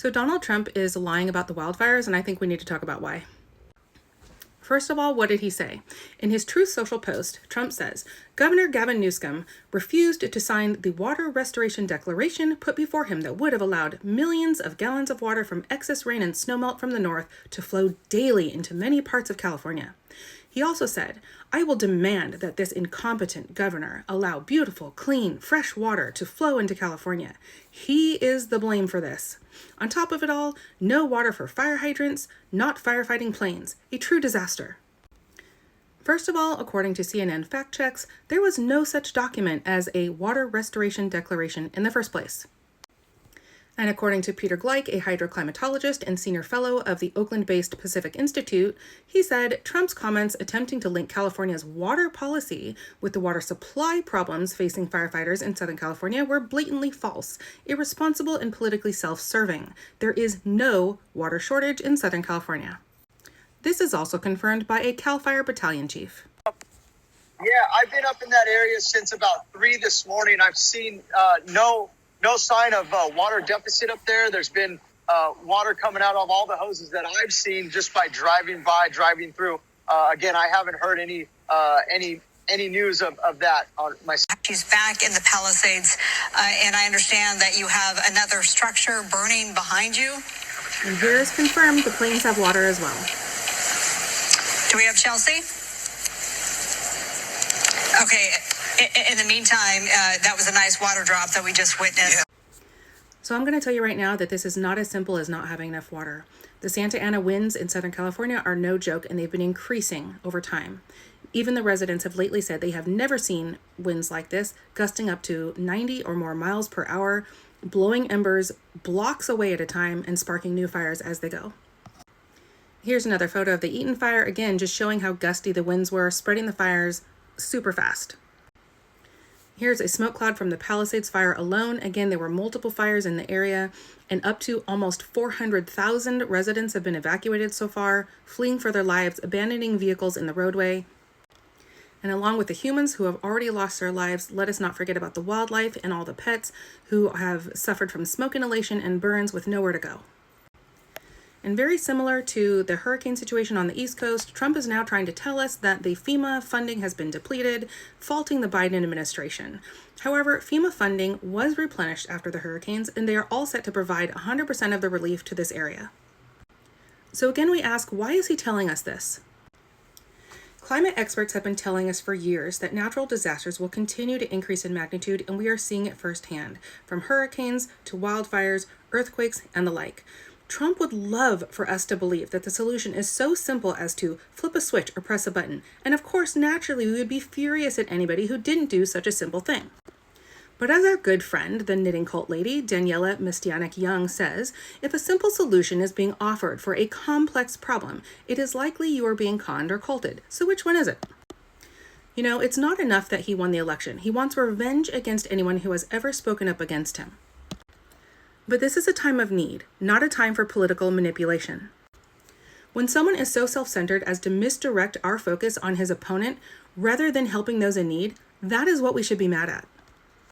So Donald Trump is lying about the wildfires, and I think we need to talk about why. First of all, what did he say? In his Truth Social post, Trump says, Governor Gavin Newsom refused to sign the water restoration declaration put before him that would have allowed millions of gallons of water from excess rain and snowmelt from the north to flow daily into many parts of California. He also said, I will demand that this incompetent governor allow beautiful, clean, fresh water to flow into California. He is the blame for this. On top of it all, no water for fire hydrants, not firefighting planes. A true disaster. First of all, according to CNN fact checks, there was no such document as a water restoration declaration in the first place. And according to Peter Gleich, a hydroclimatologist and senior fellow of the Oakland-based Pacific Institute, he said Trump's comments attempting to link California's water policy with the water supply problems facing firefighters in Southern California were blatantly false, irresponsible, and politically self-serving. There is no water shortage in Southern California. This is also confirmed by a CAL FIRE battalion chief. Yeah, I've been up in that area since about 3 this morning. I've seen no sign of water deficit up there. There's been water coming out of all the hoses that I've seen just by driving through. Again, I haven't heard any news of that on my. She's back in the Palisades, and I understand that you have another structure burning behind you. And here is confirmed the planes have water as well. Do we have Chelsea? Okay. In the meantime, that was a nice water drop that we just witnessed. Yeah. So I'm going to tell you right now that this is not as simple as not having enough water. The Santa Ana winds in Southern California are no joke, and they've been increasing over time. Even the residents have lately said they have never seen winds like this, gusting up to 90 or more miles per hour, blowing embers blocks away at a time and sparking new fires as they go. Here's another photo of the Eaton fire, again just showing how gusty the winds were, spreading the fires super fast. Here's a smoke cloud from the Palisades fire alone. Again, there were multiple fires in the area, and up to almost 400,000 residents have been evacuated so far, fleeing for their lives, abandoning vehicles in the roadway. And along with the humans who have already lost their lives, let us not forget about the wildlife and all the pets who have suffered from smoke inhalation and burns with nowhere to go. And very similar to the hurricane situation on the East Coast, Trump is now trying to tell us that the FEMA funding has been depleted, faulting the Biden administration. However, FEMA funding was replenished after the hurricanes, and they are all set to provide 100% of the relief to this area. So again, we ask, why is he telling us this? Climate experts have been telling us for years that natural disasters will continue to increase in magnitude, and we are seeing it firsthand, from hurricanes to wildfires, earthquakes, and the like. Trump would love for us to believe that the solution is so simple as to flip a switch or press a button, and of course, naturally, we would be furious at anybody who didn't do such a simple thing. But as our good friend, the knitting cult lady, Daniela Mistianic-Young, says, if a simple solution is being offered for a complex problem, it is likely you are being conned or culted. So which one is it? You know, it's not enough that he won the election. He wants revenge against anyone who has ever spoken up against him. But this is a time of need, not a time for political manipulation. When someone is so self-centered as to misdirect our focus on his opponent rather than helping those in need, that is what we should be mad at.